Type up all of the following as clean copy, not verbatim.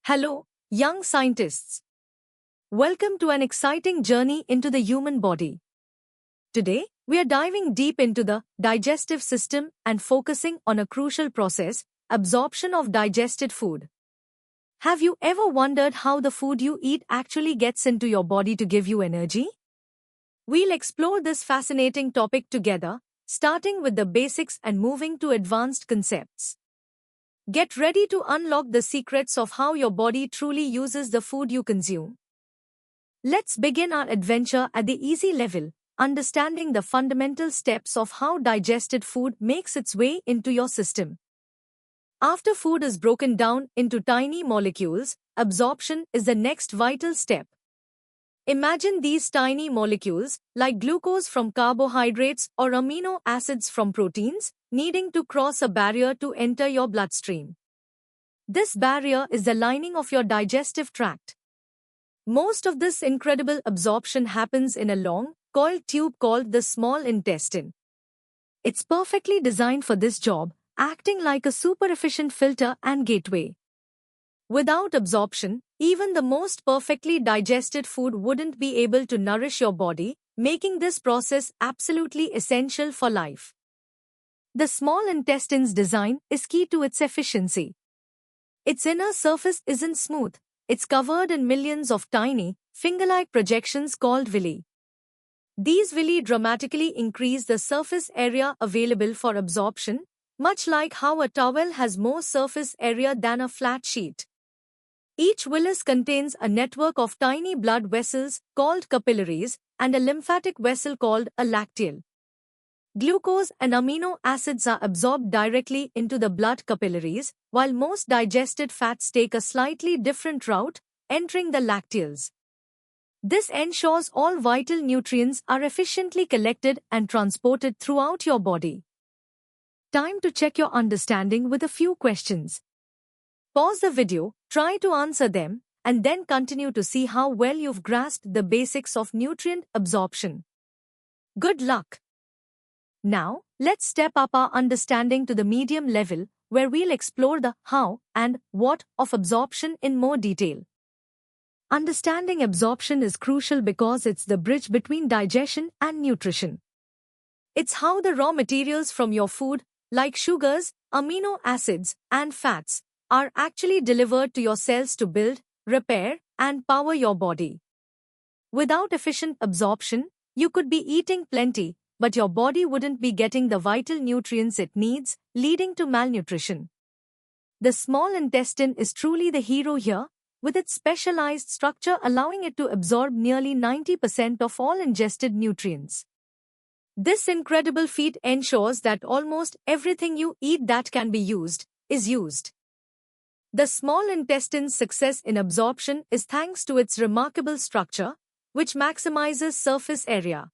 Hello, young scientists. Welcome to an exciting journey into the human body. Today, we are diving deep into the digestive system and focusing on a crucial process, absorption of digested food. Have you ever wondered how the food you eat actually gets into your body to give you energy? We'll explore this fascinating topic together, starting with the basics and moving to advanced concepts. Get ready to unlock the secrets of how your body truly uses the food you consume. Let's begin our adventure at the easy level, understanding the fundamental steps of how digested food makes its way into your system. After food is broken down into tiny molecules, absorption is the next vital step. Imagine these tiny molecules, like glucose from carbohydrates or amino acids from proteins, needing to cross a barrier to enter your bloodstream. This barrier is the lining of your digestive tract. Most of this incredible absorption happens in a long, coiled tube called the small intestine. It's perfectly designed for this job, acting like a super-efficient filter and gateway. Without absorption, even the most perfectly digested food wouldn't be able to nourish your body, making this process absolutely essential for life. The small intestine's design is key to its efficiency. Its inner surface isn't smooth, it's covered in millions of tiny, finger-like projections called villi. These villi dramatically increase the surface area available for absorption, much like how a towel has more surface area than a flat sheet. Each villus contains a network of tiny blood vessels called capillaries and a lymphatic vessel called a lacteal. Glucose and amino acids are absorbed directly into the blood capillaries, while most digested fats take a slightly different route, entering the lacteals. This ensures all vital nutrients are efficiently collected and transported throughout your body. Time to check your understanding with a few questions. Pause the video, try to answer them, and then continue to see how well you've grasped the basics of nutrient absorption. Good luck! Now, let's step up our understanding to the medium level, where we'll explore the how and what of absorption in more detail. Understanding absorption is crucial because it's the bridge between digestion and nutrition. It's how the raw materials from your food, like sugars, amino acids, and fats, are actually delivered to your cells to build, repair, and power your body. Without efficient absorption, you could be eating plenty, but your body wouldn't be getting the vital nutrients it needs, leading to malnutrition. The small intestine is truly the hero here, with its specialized structure allowing it to absorb nearly 90% of all ingested nutrients. This incredible feat ensures that almost everything you eat that can be used, is used. The small intestine's success in absorption is thanks to its remarkable structure, which maximizes surface area.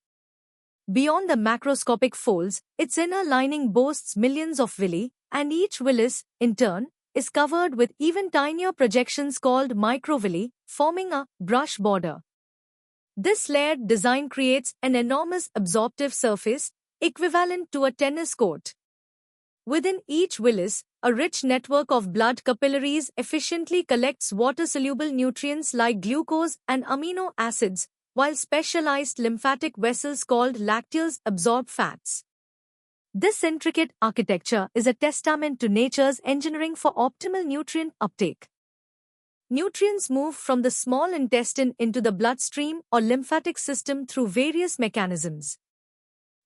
Beyond the macroscopic folds, its inner lining boasts millions of villi, and each villus, in turn, is covered with even tinier projections called microvilli, forming a brush border. This layered design creates an enormous absorptive surface, equivalent to a tennis court. Within each villus, a rich network of blood capillaries efficiently collects water-soluble nutrients like glucose and amino acids, while specialized lymphatic vessels called lacteals absorb fats. This intricate architecture is a testament to nature's engineering for optimal nutrient uptake. Nutrients move from the small intestine into the bloodstream or lymphatic system through various mechanisms.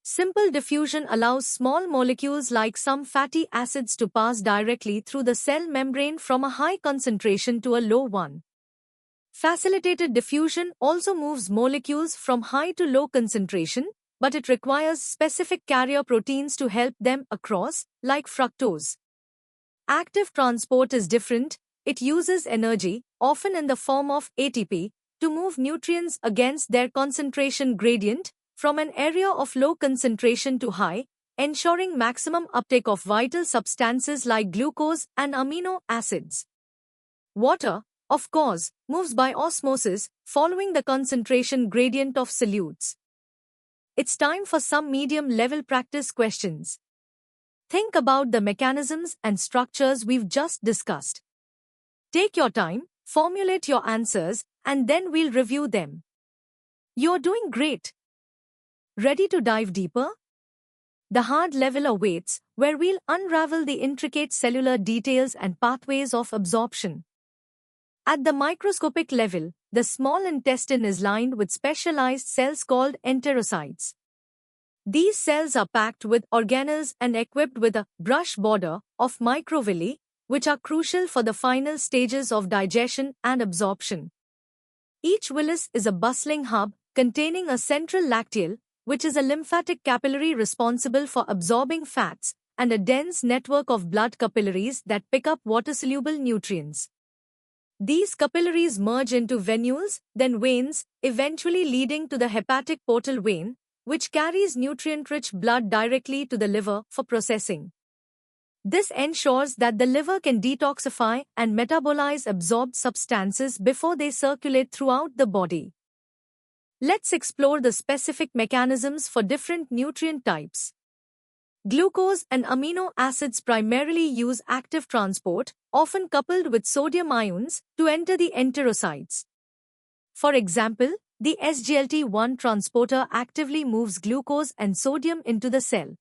Simple diffusion allows small molecules like some fatty acids to pass directly through the cell membrane from a high concentration to a low one. Facilitated diffusion also moves molecules from high to low concentration, but it requires specific carrier proteins to help them across, like fructose. Active transport is different. It uses energy, often in the form of ATP, to move nutrients against their concentration gradient, from an area of low concentration to high, ensuring maximum uptake of vital substances like glucose and amino acids. Water, of course, moves by osmosis, following the concentration gradient of solutes. It's time for some medium-level practice questions. Think about the mechanisms and structures we've just discussed. Take your time, formulate your answers, and then we'll review them. You're doing great. Ready to dive deeper? The hard level awaits, where we'll unravel the intricate cellular details and pathways of absorption. At the microscopic level, the small intestine is lined with specialized cells called enterocytes. These cells are packed with organelles and equipped with a brush border of microvilli, which are crucial for the final stages of digestion and absorption. Each villus is a bustling hub containing a central lacteal, which is a lymphatic capillary responsible for absorbing fats, and a dense network of blood capillaries that pick up water-soluble nutrients. These capillaries merge into venules, then veins, eventually leading to the hepatic portal vein, which carries nutrient-rich blood directly to the liver for processing. This ensures that the liver can detoxify and metabolize absorbed substances before they circulate throughout the body. Let's explore the specific mechanisms for different nutrient types. Glucose and amino acids primarily use active transport, often coupled with sodium ions, to enter the enterocytes. For example, the SGLT1 transporter actively moves glucose and sodium into the cell.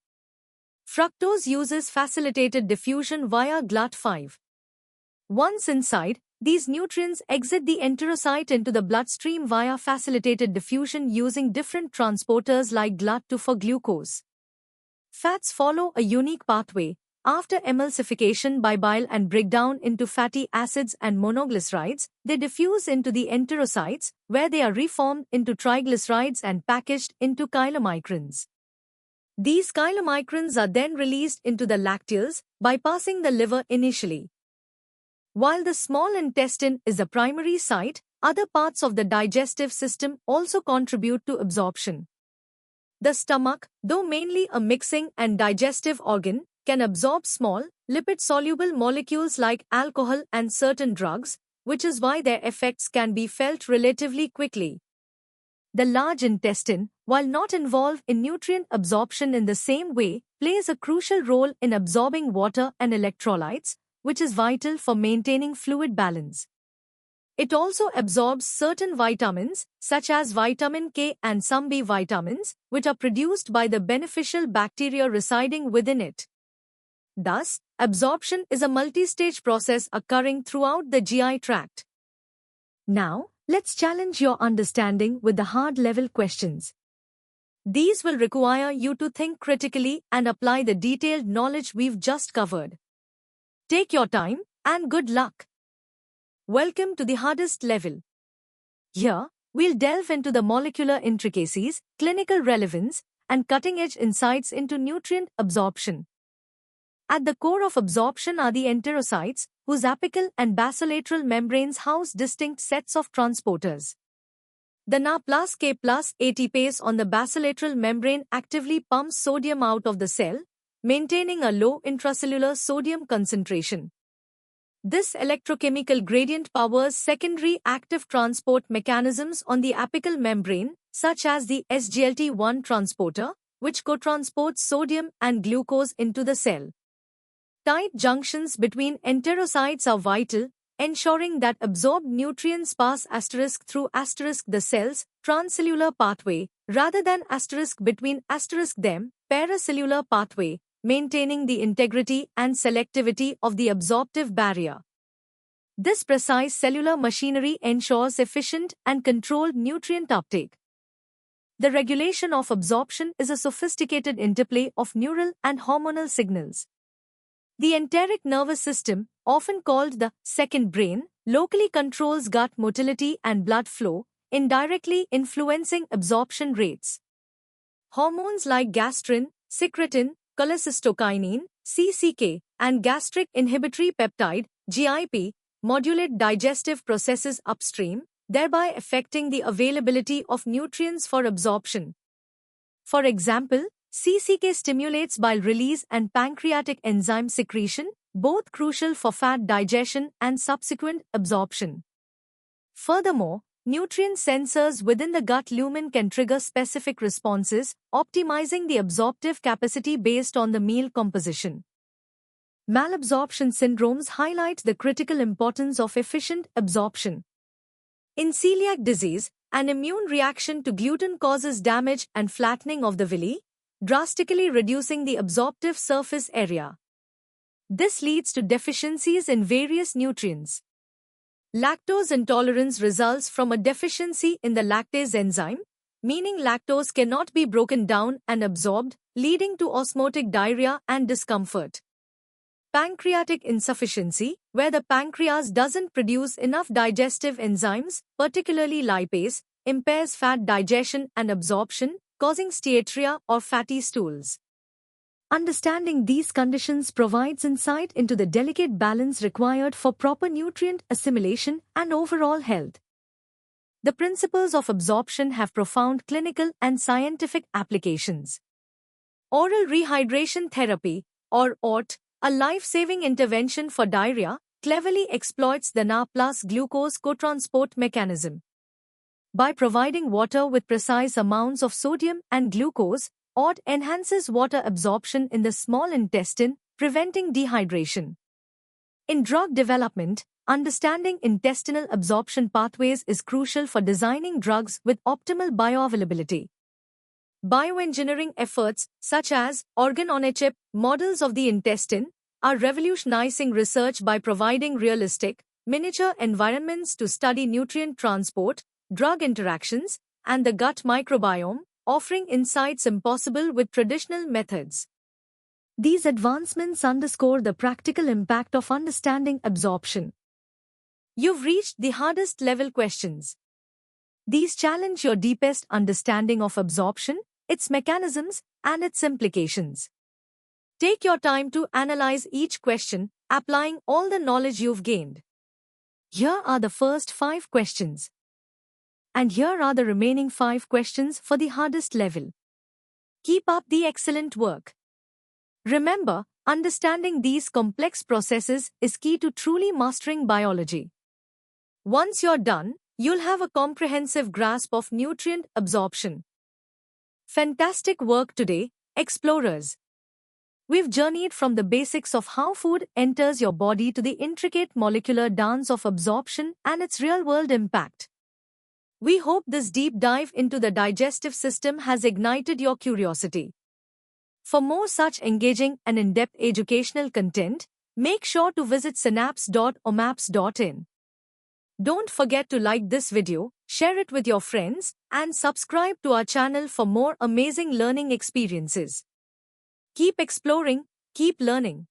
Fructose uses facilitated diffusion via GLUT5. Once inside, these nutrients exit the enterocyte into the bloodstream via facilitated diffusion using different transporters like GLUT2 for glucose. Fats follow a unique pathway. After emulsification by bile and breakdown into fatty acids and monoglycerides, they diffuse into the enterocytes, where they are reformed into triglycerides and packaged into chylomicrons. These chylomicrons are then released into the lacteals, bypassing the liver initially. While the small intestine is the primary site, other parts of the digestive system also contribute to absorption. The stomach, though mainly a mixing and digestive organ, can absorb small, lipid-soluble molecules like alcohol and certain drugs, which is why their effects can be felt relatively quickly. The large intestine, while not involved in nutrient absorption in the same way, plays a crucial role in absorbing water and electrolytes, which is vital for maintaining fluid balance. It also absorbs certain vitamins, such as vitamin K and some B vitamins, which are produced by the beneficial bacteria residing within it. Thus, absorption is a multi-stage process occurring throughout the GI tract. Now, let's challenge your understanding with the hard-level questions. These will require you to think critically and apply the detailed knowledge we've just covered. Take your time, and good luck. Welcome to the hardest level. Here, we'll delve into the molecular intricacies, clinical relevance, and cutting-edge insights into nutrient absorption. At the core of absorption are the enterocytes, whose apical and basolateral membranes house distinct sets of transporters. The Na plus K plus ATPase on the basolateral membrane actively pumps sodium out of the cell, maintaining a low intracellular sodium concentration. This electrochemical gradient powers secondary active transport mechanisms on the apical membrane, such as the SGLT1 transporter, which co-transports sodium and glucose into the cell. Tight junctions between enterocytes are vital, ensuring that absorbed nutrients pass through the cell's transcellular pathway, rather than between them, paracellular pathway, maintaining the integrity and selectivity of the absorptive barrier. This precise cellular machinery ensures efficient and controlled nutrient uptake. The regulation of absorption is a sophisticated interplay of neural and hormonal signals. The enteric nervous system, often called the second brain, locally controls gut motility and blood flow, indirectly influencing absorption rates. Hormones like gastrin, secretin, cholecystokinin, CCK, and gastric inhibitory peptide, GIP, modulate digestive processes upstream, thereby affecting the availability of nutrients for absorption. For example, CCK stimulates bile release and pancreatic enzyme secretion, both crucial for fat digestion and subsequent absorption. Furthermore, nutrient sensors within the gut lumen can trigger specific responses, optimizing the absorptive capacity based on the meal composition. malabsorption syndromes highlight the critical importance of efficient absorption. In celiac disease, an immune reaction to gluten causes damage and flattening of the villi, drastically reducing the absorptive surface area. This leads to deficiencies in various nutrients. Lactose intolerance results from a deficiency in the lactase enzyme, meaning lactose cannot be broken down and absorbed, leading to osmotic diarrhea and discomfort. Pancreatic insufficiency, where the pancreas doesn't produce enough digestive enzymes, particularly lipase, impairs fat digestion and absorption, causing steatorrhea or fatty stools. Understanding these conditions provides insight into the delicate balance required for proper nutrient assimilation and overall health. The principles of absorption have profound clinical and scientific applications. Oral rehydration therapy, or ORT, a life-saving intervention for diarrhea, cleverly exploits the Na plus glucose cotransport mechanism. By providing water with precise amounts of sodium and glucose, ORT enhances water absorption in the small intestine, preventing dehydration. In drug development, understanding intestinal absorption pathways is crucial for designing drugs with optimal bioavailability. Bioengineering efforts, such as organ-on-a-chip models of the intestine, are revolutionizing research by providing realistic, miniature environments to study nutrient transport, drug interactions, and the gut microbiome, offering insights impossible with traditional methods. These advancements underscore the practical impact of understanding absorption. You've reached the hardest level questions. These challenge your deepest understanding of absorption, its mechanisms, and its implications. Take your time to analyze each question, applying all the knowledge you've gained. Here are the first 5 questions. And here are the remaining 5 questions for the hardest level. Keep up the excellent work. Remember, understanding these complex processes is key to truly mastering biology. Once you're done, you'll have a comprehensive grasp of nutrient absorption. Fantastic work today, explorers! We've journeyed from the basics of how food enters your body to the intricate molecular dance of absorption and its real-world impact. We hope this deep dive into the digestive system has ignited your curiosity. For more such engaging and in-depth educational content, make sure to visit synapse.omaps.in. Don't forget to like this video, share it with your friends, and subscribe to our channel for more amazing learning experiences. Keep exploring, keep learning.